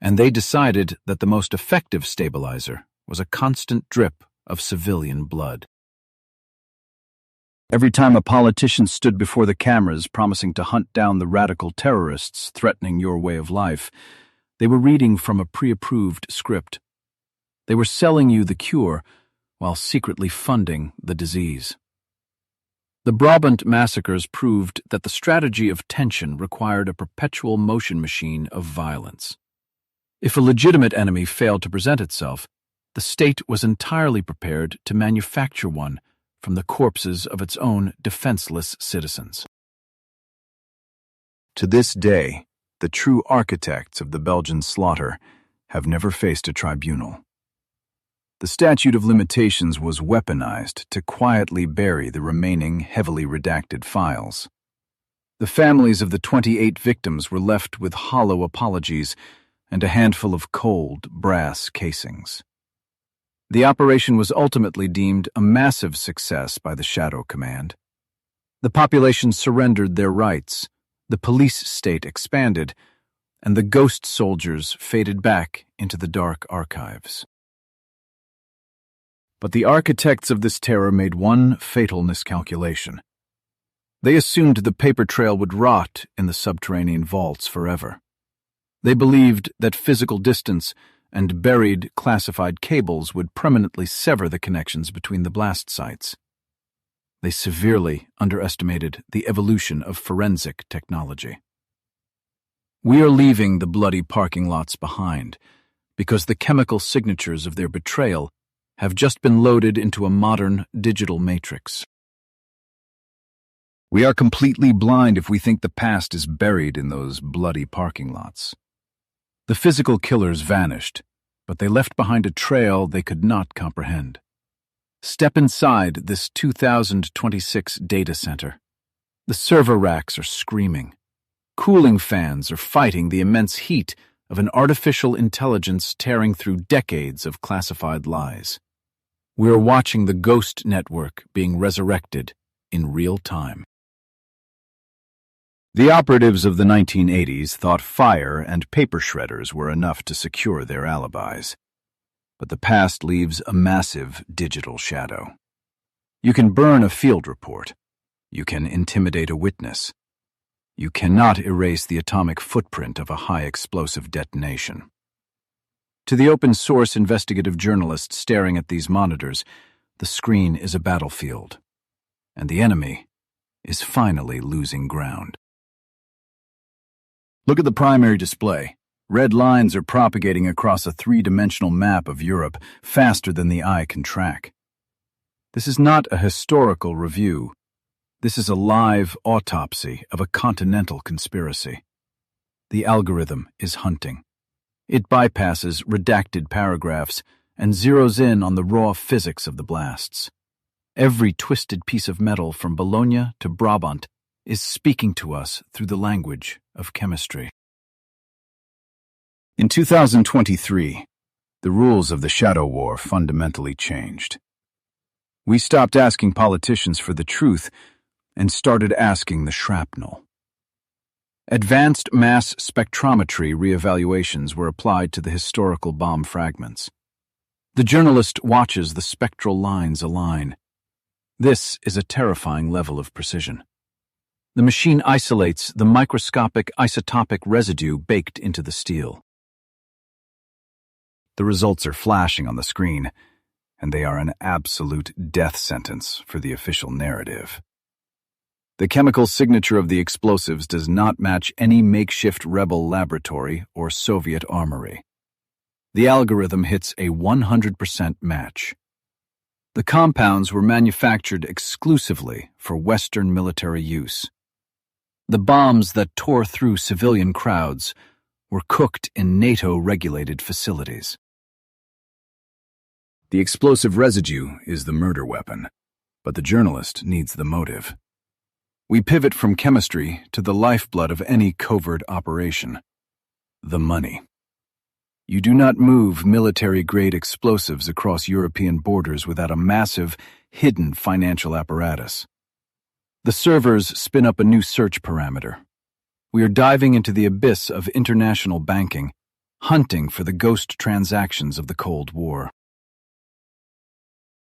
And they decided that the most effective stabilizer was a constant drip of civilian blood. Every time a politician stood before the cameras promising to hunt down the radical terrorists threatening your way of life, they were reading from a pre-approved script. They were selling you the cure while secretly funding the disease. The Brabant massacres proved that the strategy of tension required a perpetual motion machine of violence. If a legitimate enemy failed to present itself, the state was entirely prepared to manufacture one from the corpses of its own defenseless citizens. To this day, the true architects of the Belgian slaughter have never faced a tribunal. The statute of limitations was weaponized to quietly bury the remaining heavily redacted files. The families of the 28 victims were left with hollow apologies and a handful of cold brass casings. The operation was ultimately deemed a massive success by the Shadow Command. The population surrendered their rights, the police state expanded, and the ghost soldiers faded back into the dark archives. But the architects of this terror made one fatal miscalculation. They assumed the paper trail would rot in the subterranean vaults forever. They believed that physical distance and buried classified cables would permanently sever the connections between the blast sites. They severely underestimated the evolution of forensic technology. We are leaving the bloody parking lots behind because the chemical signatures of their betrayal have just been loaded into a modern digital matrix. We are completely blind if we think the past is buried in those bloody parking lots. The physical killers vanished, but they left behind a trail they could not comprehend. Step inside this 2026 data center. The server racks are screaming. Cooling fans are fighting the immense heat of an artificial intelligence tearing through decades of classified lies. We are watching the ghost network being resurrected in real time. The operatives of the 1980s thought fire and paper shredders were enough to secure their alibis. But the past leaves a massive digital shadow. You can burn a field report. You can intimidate a witness. You cannot erase the atomic footprint of a high-explosive detonation. To the open-source investigative journalist staring at these monitors, the screen is a battlefield, and the enemy is finally losing ground. Look at the primary display. Red lines are propagating across a three-dimensional map of Europe faster than the eye can track. This is not a historical review. This is a live autopsy of a continental conspiracy. The algorithm is hunting. It bypasses redacted paragraphs and zeroes in on the raw physics of the blasts. Every twisted piece of metal from Bologna to Brabant is speaking to us through the language of chemistry. In 2023, the rules of the shadow war fundamentally changed. We stopped asking politicians for the truth and started asking the shrapnel. Advanced mass spectrometry reevaluations were applied to the historical bomb fragments. The journalist watches the spectral lines align. This is a terrifying level of precision. The machine isolates the microscopic isotopic residue baked into the steel. The results are flashing on the screen, and they are an absolute death sentence for the official narrative. The chemical signature of the explosives does not match any makeshift rebel laboratory or Soviet armory. The algorithm hits a 100% match. The compounds were manufactured exclusively for Western military use. The bombs that tore through civilian crowds were cooked in NATO-regulated facilities. The explosive residue is the murder weapon, but the journalist needs the motive. We pivot from chemistry to the lifeblood of any covert operation: the money. You do not move military-grade explosives across European borders without a massive, hidden financial apparatus. The servers spin up a new search parameter. We are diving into the abyss of international banking, hunting for the ghost transactions of the Cold War.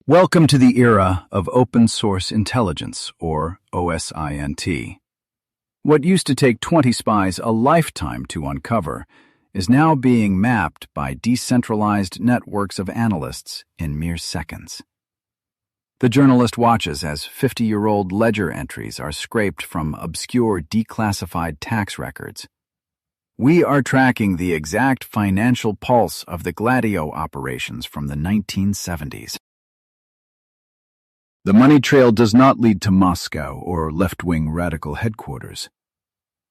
Welcome to the era of open-source intelligence, or OSINT. What used to take 20 spies a lifetime to uncover is now being mapped by decentralized networks of analysts in mere seconds. The journalist watches as 50-year-old ledger entries are scraped from obscure declassified tax records. We are tracking the exact financial pulse of the Gladio operations from the 1970s. The money trail does not lead to Moscow or left-wing radical headquarters.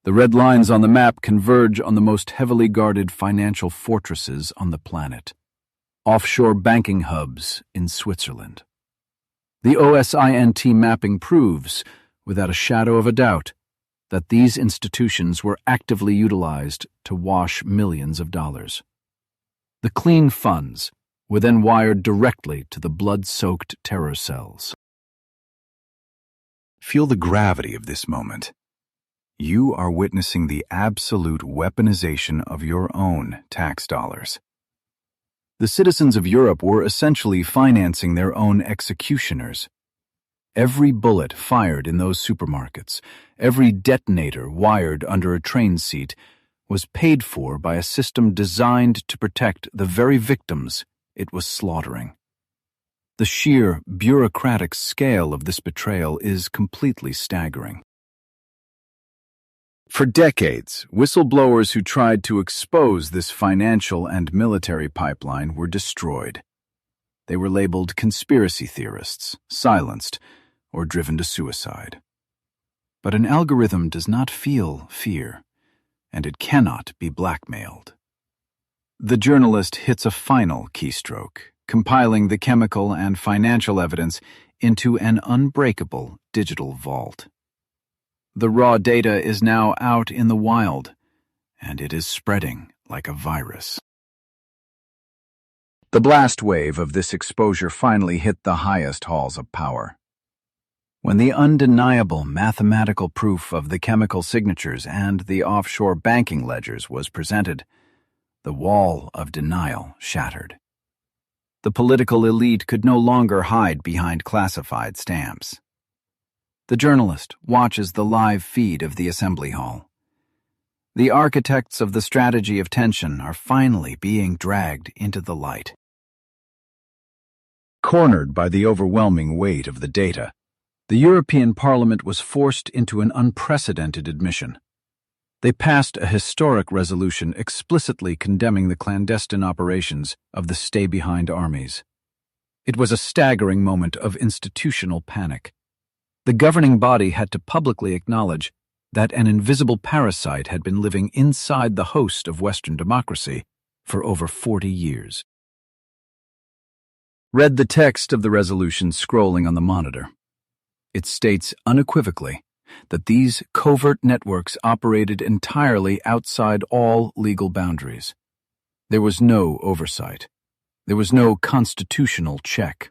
The red lines on the map converge on the most heavily guarded financial fortresses on the planet: offshore banking hubs in Switzerland. The OSINT mapping proves, without a shadow of a doubt, that these institutions were actively utilized to wash millions of dollars. The clean funds were then wired directly to the blood-soaked terror cells. Feel the gravity of this moment. You are witnessing the absolute weaponization of your own tax dollars. The citizens of Europe were essentially financing their own executioners. Every bullet fired in those supermarkets, every detonator wired under a train seat, was paid for by a system designed to protect the very victims it was slaughtering. The sheer bureaucratic scale of this betrayal is completely staggering. For decades, whistleblowers who tried to expose this financial and military pipeline were destroyed. They were labeled conspiracy theorists, silenced, or driven to suicide. But an algorithm does not feel fear, and it cannot be blackmailed. The journalist hits a final keystroke, compiling the chemical and financial evidence into an unbreakable digital vault. The raw data is now out in the wild, and it is spreading like a virus. The blast wave of this exposure finally hit the highest halls of power. When the undeniable mathematical proof of the chemical signatures and the offshore banking ledgers was presented, the wall of denial shattered. The political elite could no longer hide behind classified stamps. The journalist watches the live feed of the assembly hall. The architects of the strategy of tension are finally being dragged into the light. Cornered by the overwhelming weight of the data, the European Parliament was forced into an unprecedented admission. They passed a historic resolution explicitly condemning the clandestine operations of the stay-behind armies. It was a staggering moment of institutional panic. The governing body had to publicly acknowledge that an invisible parasite had been living inside the host of Western democracy for over 40 years. Read the text of the resolution scrolling on the monitor. It states unequivocally that these covert networks operated entirely outside all legal boundaries. There was no oversight. There was no constitutional check.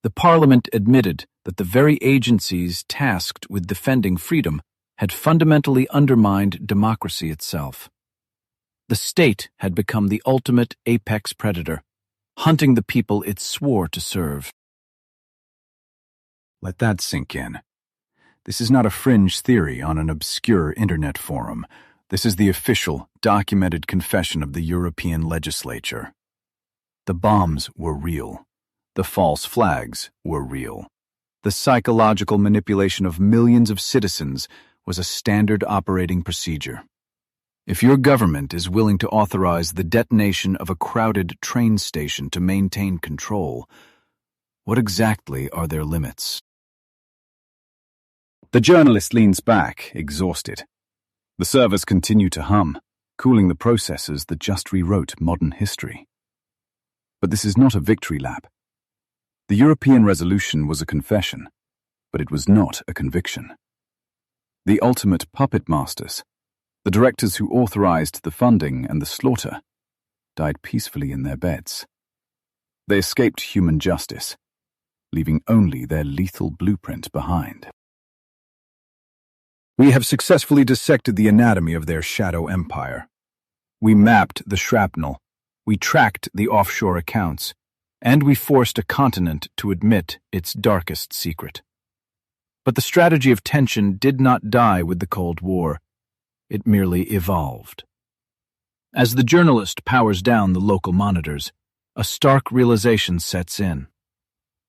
The Parliament admitted that the very agencies tasked with defending freedom had fundamentally undermined democracy itself. The state had become the ultimate apex predator, hunting the people it swore to serve. Let that sink in. This is not a fringe theory on an obscure internet forum. This is the official, documented confession of the European legislature. The bombs were real. The false flags were real. The psychological manipulation of millions of citizens was a standard operating procedure. If your government is willing to authorize the detonation of a crowded train station to maintain control, what exactly are their limits? The journalist leans back, exhausted. The servers continue to hum, cooling the processors that just rewrote modern history. But this is not a victory lap. The European resolution was a confession, but it was not a conviction. The ultimate puppet masters, the directors who authorized the funding and the slaughter, died peacefully in their beds. They escaped human justice, leaving only their lethal blueprint behind. We have successfully dissected the anatomy of their shadow empire. We mapped the shrapnel, we tracked the offshore accounts, and we forced a continent to admit its darkest secret. But the strategy of tension did not die with the Cold War. It merely evolved. As the journalist powers down the local monitors, a stark realization sets in.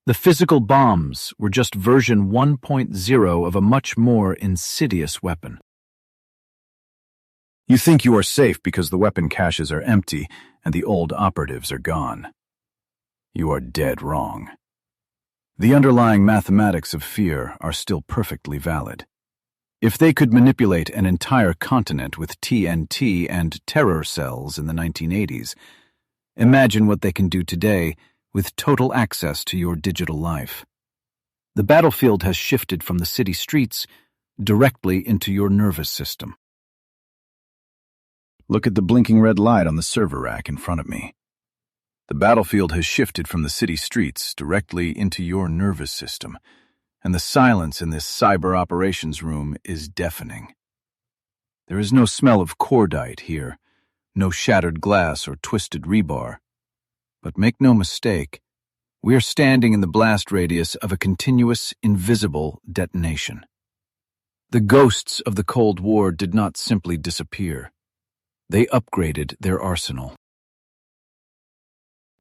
The physical bombs were just version 1.0 of a much more insidious weapon. You think you are safe because the weapon caches are empty and the old operatives are gone. You are dead wrong. The underlying mathematics of fear are still perfectly valid. If they could manipulate an entire continent with TNT and terror cells in the 1980s, imagine what they can do today with total access to your digital life. The battlefield has shifted from the city streets directly into your nervous system. Look at the blinking red light on the server rack in front of me. The battlefield has shifted from the city streets directly into your nervous system, and the silence in this cyber operations room is deafening. There is no smell of cordite here, no shattered glass or twisted rebar. But make no mistake, we are standing in the blast radius of a continuous, invisible detonation. The ghosts of the Cold War did not simply disappear. They upgraded their arsenal.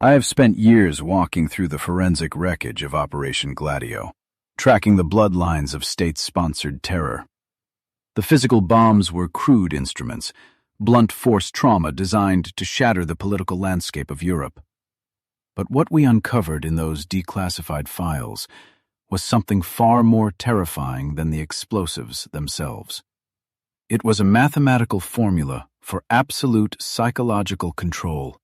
I have spent years walking through the forensic wreckage of Operation Gladio, tracking the bloodlines of state-sponsored terror. The physical bombs were crude instruments, blunt force trauma designed to shatter the political landscape of Europe. But what we uncovered in those declassified files was something far more terrifying than the explosives themselves. It was a mathematical formula for absolute psychological control,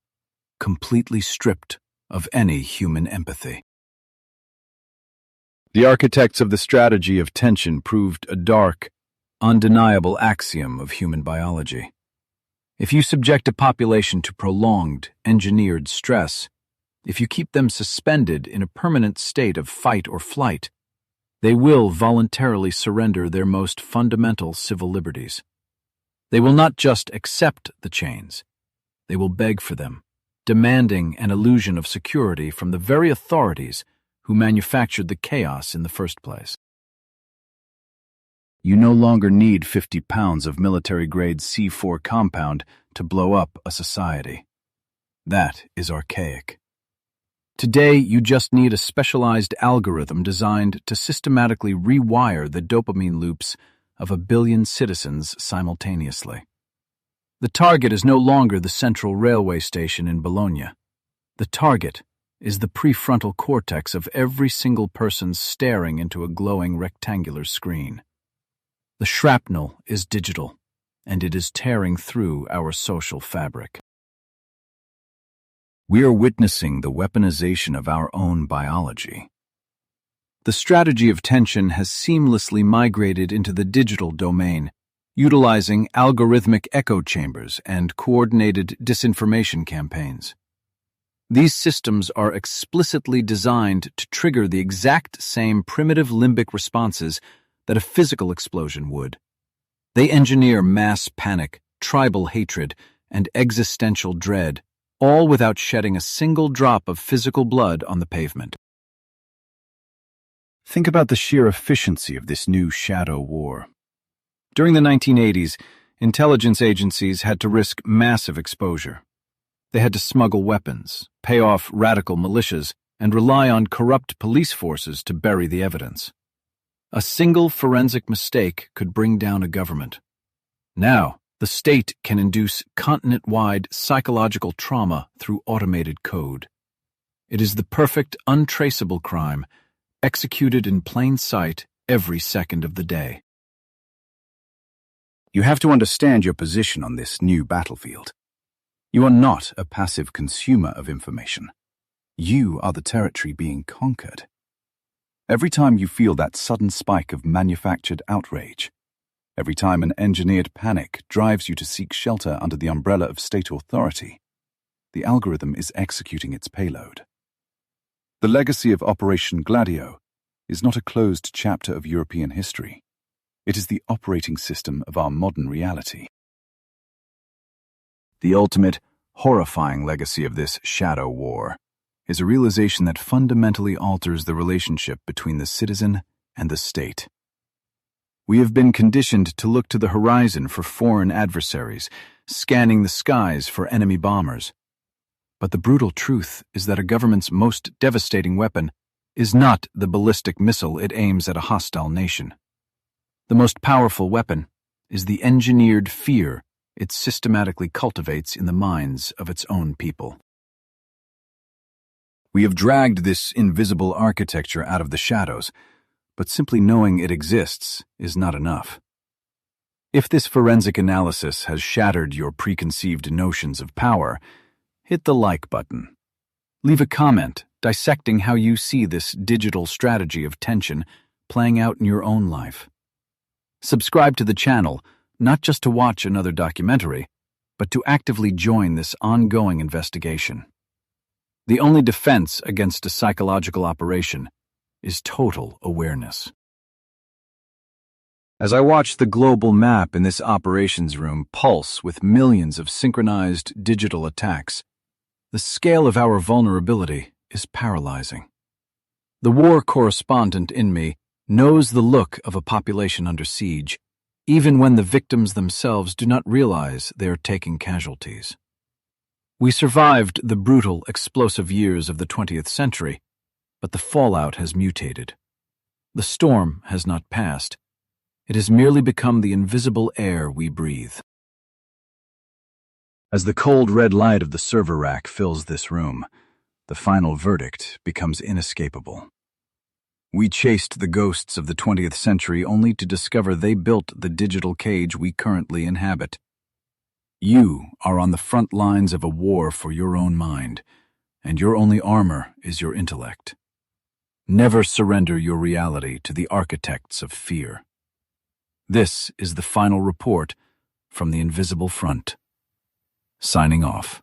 completely stripped of any human empathy. The architects of the strategy of tension proved a dark, undeniable axiom of human biology. If you subject a population to prolonged, engineered stress, if you keep them suspended in a permanent state of fight or flight, They will voluntarily surrender their most fundamental civil liberties. They will not just accept the chains. They will beg for them, demanding an illusion of security from the very authorities who manufactured the chaos in the first place. You no longer need 50 pounds of military-grade C4 compound to blow up a society. That is archaic. Today, you just need a specialized algorithm designed to systematically rewire the dopamine loops of 1 billion citizens simultaneously. The target is no longer the central railway station in Bologna. The target is the prefrontal cortex of every single person staring into a glowing rectangular screen. The shrapnel is digital, and it is tearing through our social fabric. We are witnessing the weaponization of our own biology. The strategy of tension has seamlessly migrated into the digital domain, utilizing algorithmic echo chambers and coordinated disinformation campaigns. These systems are explicitly designed to trigger the exact same primitive limbic responses that a physical explosion would. They engineer mass panic, tribal hatred, and existential dread, all without shedding a single drop of physical blood on the pavement. Think about the sheer efficiency of this new shadow war. During the 1980s, intelligence agencies had to risk massive exposure. They had to smuggle weapons, pay off radical militias, and rely on corrupt police forces to bury the evidence. A single forensic mistake could bring down a government. Now, the state can induce continent-wide psychological trauma through automated code. It is the perfect, untraceable crime, executed in plain sight every second of the day. You have to understand your position on this new battlefield. You are not a passive consumer of information. You are the territory being conquered. Every time you feel that sudden spike of manufactured outrage, every time an engineered panic drives you to seek shelter under the umbrella of state authority, the algorithm is executing its payload. The legacy of Operation Gladio is not a closed chapter of European history. It is the operating system of our modern reality. The ultimate, horrifying legacy of this shadow war is a realization that fundamentally alters the relationship between the citizen and the state. We have been conditioned to look to the horizon for foreign adversaries, scanning the skies for enemy bombers. But the brutal truth is that a government's most devastating weapon is not the ballistic missile it aims at a hostile nation. The most powerful weapon is the engineered fear it systematically cultivates in the minds of its own people. We have dragged this invisible architecture out of the shadows, but simply knowing it exists is not enough. If this forensic analysis has shattered your preconceived notions of power, hit the like button. Leave a comment dissecting how you see this digital strategy of tension playing out in your own life. Subscribe to the channel, not just to watch another documentary, but to actively join this ongoing investigation. The only defense against a psychological operation is total awareness. As I watch the global map in this operations room pulse with millions of synchronized digital attacks, the scale of our vulnerability is paralyzing. The war correspondent in me knows the look of a population under siege, even when the victims themselves do not realize they are taking casualties. We survived the brutal, explosive years of the 20th century, but the fallout has mutated. The storm has not passed. It has merely become the invisible air we breathe. As the cold red light of the server rack fills this room, the final verdict becomes inescapable. We chased the ghosts of the 20th century only to discover they built the digital cage we currently inhabit. You are on the front lines of a war for your own mind, and your only armor is your intellect. Never surrender your reality to the architects of fear. This is the final report from the Invisible Front. Signing off.